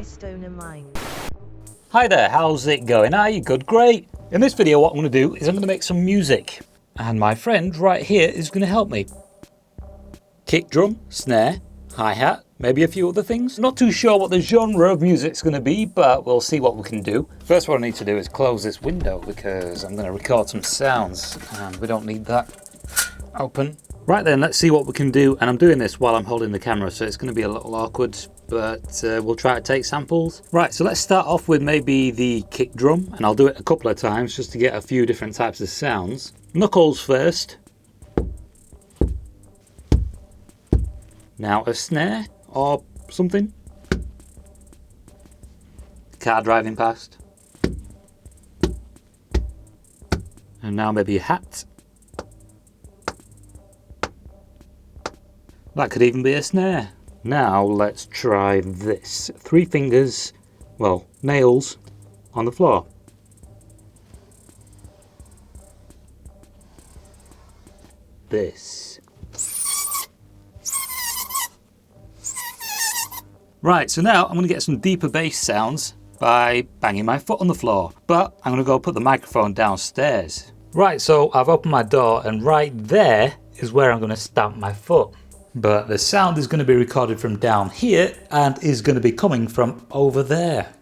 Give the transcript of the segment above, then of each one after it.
my stoner mind. Hi there, how's it going? Are you good? Great. In this video what I'm going to do is I'm going to make some music. And my friend right here is going to help me. Kick drum, snare, hi-hat, maybe a few other things. Not too sure what the genre of music's going to be, but we'll see what we can do. First what I need to do is close this window because I'm going to record some sounds and we don't need that open. Right then, let's see what we can do. And I'm doing this while I'm holding the camera, so it's going to be a little awkward, but we'll try to take samples. Right, so let's start off with maybe the kick drum, and I'll do it a couple of times just to get a few different types of sounds. Knuckles first. Now a snare or something. Car driving past. And now maybe a hat. That could even be a snare. Now let's try this. 3 fingers, well, nails on the floor. This. Right, so now I'm going to get some deeper bass sounds by banging my foot on the floor. But I'm going to go put the microphone downstairs. Right, so I've opened my door and right there is where I'm going to stamp my foot. But the sound is going to be recorded from down here and is going to be coming from over there.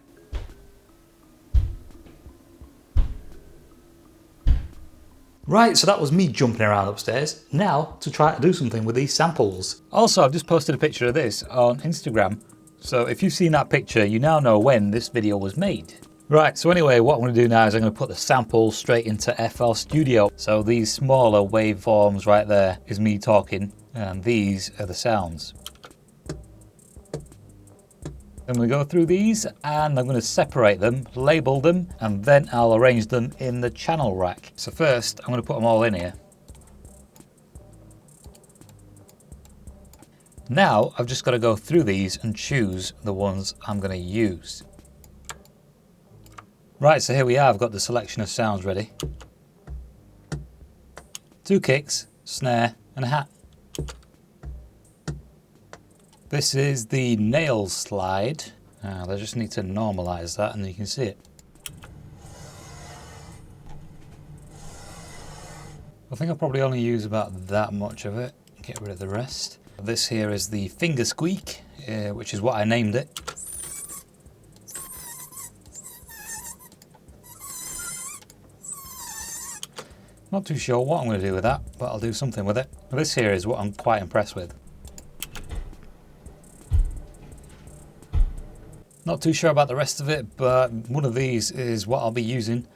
Right, so that was me jumping around upstairs. Now to try to do something with these samples. Also, I've just posted a picture of this on Instagram. So if you've seen that picture, you now know when this video was made. Right, so anyway, what I'm going to do now is I'm going to put the samples straight into FL Studio. So these smaller waveforms right there is me talking. And these are the sounds. I'm going to go through these and I'm going to separate them, label them, and then I'll arrange them in the channel rack. So first, I'm going to put them all in here. Now, I've just got to go through these and choose the ones I'm going to use. Right, so here we are. I've got the selection of sounds ready. 2 kicks, snare, and a hat. This is the nail slide. I just need to normalize that and you can see it. I think I'll probably only use about that much of it. Get rid of the rest. This here is the finger squeak, which is what I named it. Not too sure what I'm going to do with that, but I'll do something with it. This here is what I'm quite impressed with. Not too sure about the rest of it, but one of these is what I'll be using.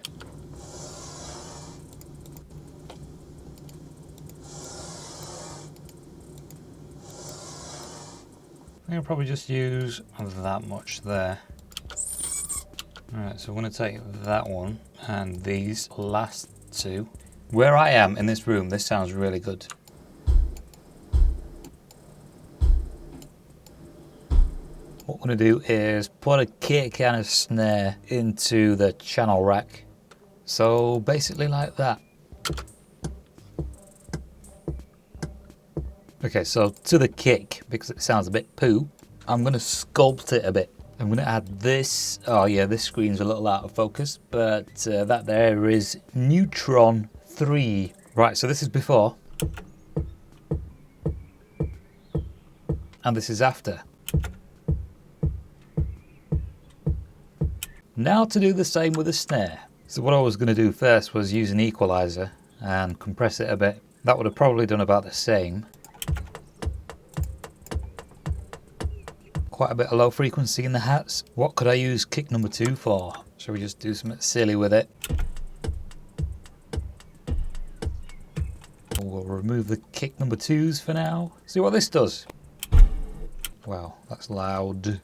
I think I'll probably just use that much there. Alright, so I'm going to take that one and these last 2. Where I am in this room, this sounds really good. What I'm going to do is put a kick and a snare into the channel rack. So basically like that. Okay, so to the kick, because it sounds a bit poo, I'm going to sculpt it a bit. I'm going to add this. Oh yeah, this screen's a little out of focus, but that there is Neutron 3. Right, so this is before. And this is after. Now to do the same with the snare. So what I was going to do first was use an equalizer and compress it a bit. That would have probably done about the same. Quite a bit of low frequency in the hats. What could I use kick number 2 for? Shall we just do something silly with it? We'll remove the kick number 2s for now. See what this does. Wow, that's loud.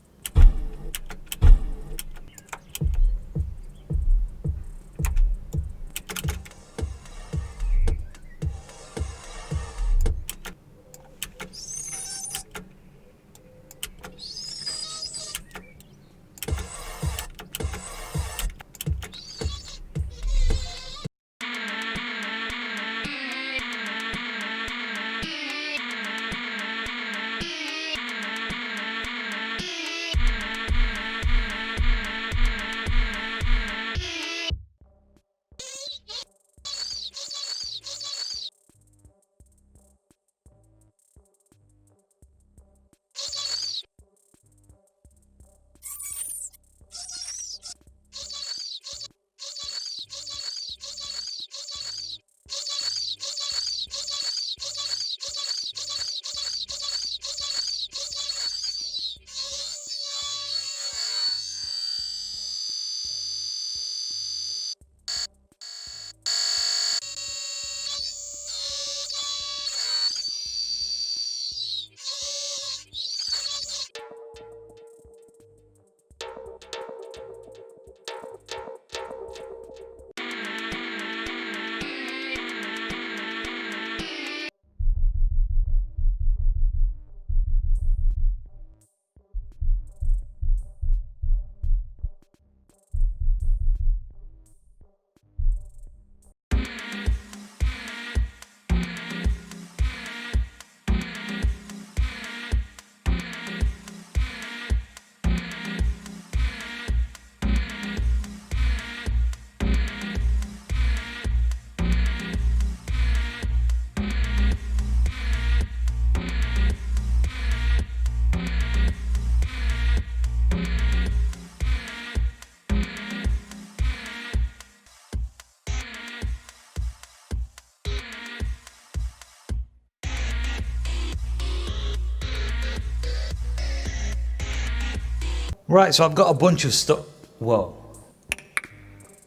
Right, so I've got a bunch of stuff. Whoa.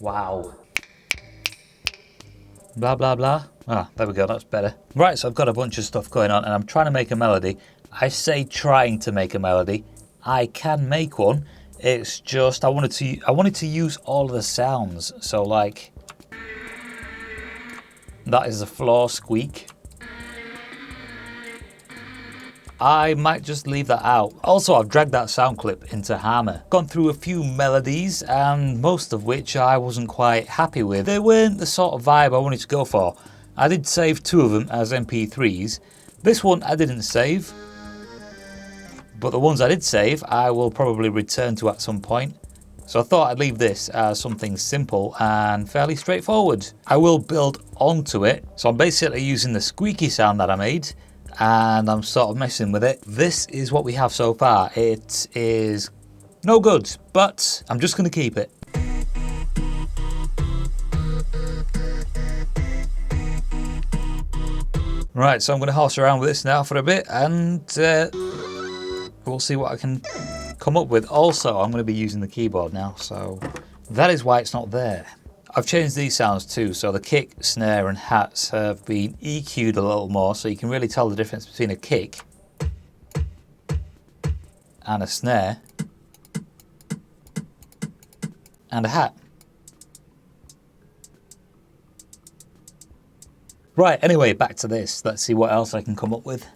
Wow. Blah, blah, blah. Ah, there we go, that's better. Right, so I've got a bunch of stuff going on and I'm trying to make a melody. I say trying to make a melody. I can make one. It's just I wanted to use all of the sounds. So like that is the floor squeak. I might just leave that out. Also, I've dragged that sound clip into Hammer. Gone through a few melodies and most of which I wasn't quite happy with. They weren't the sort of vibe I wanted to go for. I did save 2 of them as MP3s. This one I didn't save. But the ones I did save, I will probably return to at some point. So I thought I'd leave this as something simple and fairly straightforward. I will build onto it. So I'm basically using the squeaky sound that I made and I'm sort of messing with it. This is what we have so far. It is no good, but I'm just going to keep it. Right, so I'm going to horse around with this now for a bit and we'll see what I can come up with. Also, I'm going to be using the keyboard now, so that is why it's not there. I've changed these sounds too, so the kick, snare and hats have been EQ'd a little more, so you can really tell the difference between a kick and a snare and a hat. Right, anyway, back to this. Let's see what else I can come up with.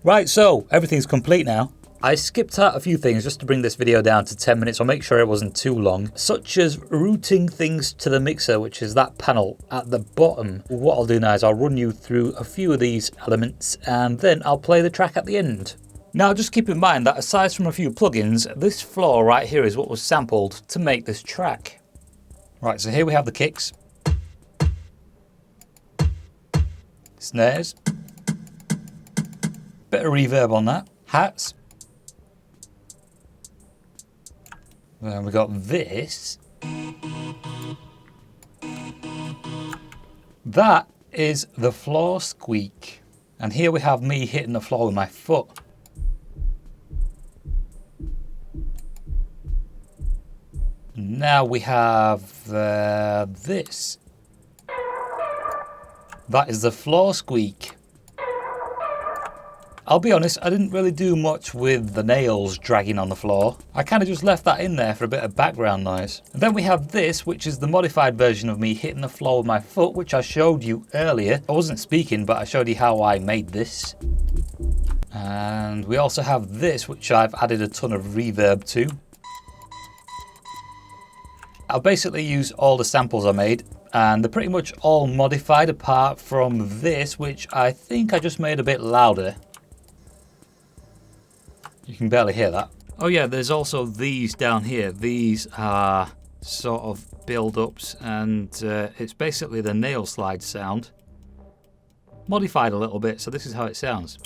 Right, so everything's complete now. I skipped out a few things just to bring this video down to 10 minutes or make sure it wasn't too long, such as routing things to the mixer, which is that panel at the bottom. What I'll do now is I'll run you through a few of these elements and then I'll play the track at the end. Now just keep in mind that aside from a few plugins, this floor right here is what was sampled to make this track. Right, so here we have the kicks, snares, bit of reverb on that, hats. Then we got this. That is the floor squeak. And here we have me hitting the floor with my foot. Now we have this. That is the floor squeak. I'll be honest, I didn't really do much with the nails dragging on the floor. I kind of just left that in there for a bit of background noise. And then we have this, which is the modified version of me hitting the floor with my foot, which I showed you earlier. I wasn't speaking, but I showed you how I made this. And we also have this, which I've added a ton of reverb to. I've basically used all the samples I made, and they're pretty much all modified apart from this, which I think I just made a bit louder. You can barely hear that. Oh yeah, there's also these down here. These are sort of build-ups, and it's basically the nail slide sound modified a little bit, so this is how it sounds.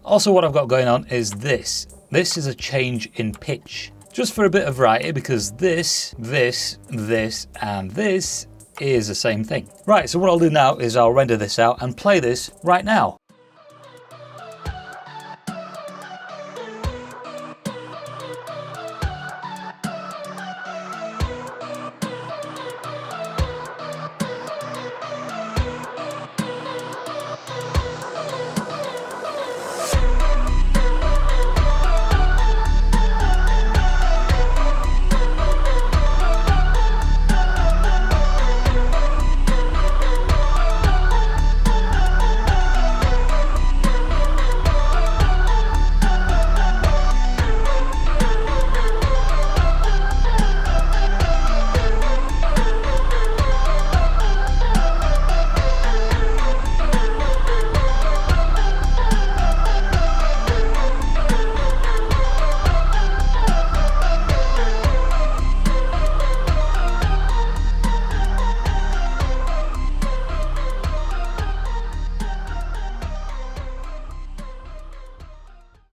Also, what I've got going on is this. This is a change in pitch, just for a bit of variety, because this, and this is the same thing. Right, so what I'll do now is I'll render this out and play this right now.